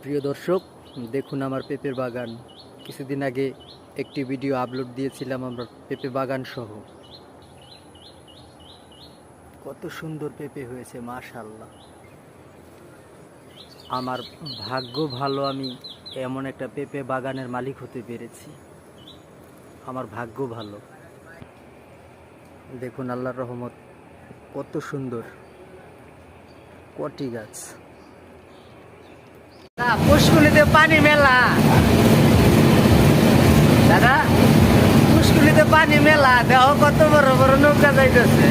প্রিয় দর্শক, দেখুন আমার পেঁপের বাগান। কিছুদিন আগে একটি ভিডিও আপলোড দিয়েছিলাম আমরা পেঁপে বাগান সহ। কত সুন্দর পেঁপে হয়েছে, মাশাআল্লাহ। আমার ভাগ্য ভালো, আমি এমন একটা পেঁপে বাগানের মালিক হতে পেরেছি। আমার ভাগ্য ভালো। দেখুন আল্লাহর রহমত, কত সুন্দর কটি গাছ। পুষ্কুলিতে পানি মেলা দাদা, পুষ্কুলিতে পানি মেলা, দেখো কত বড় বড় নৌকা যাইতেছে।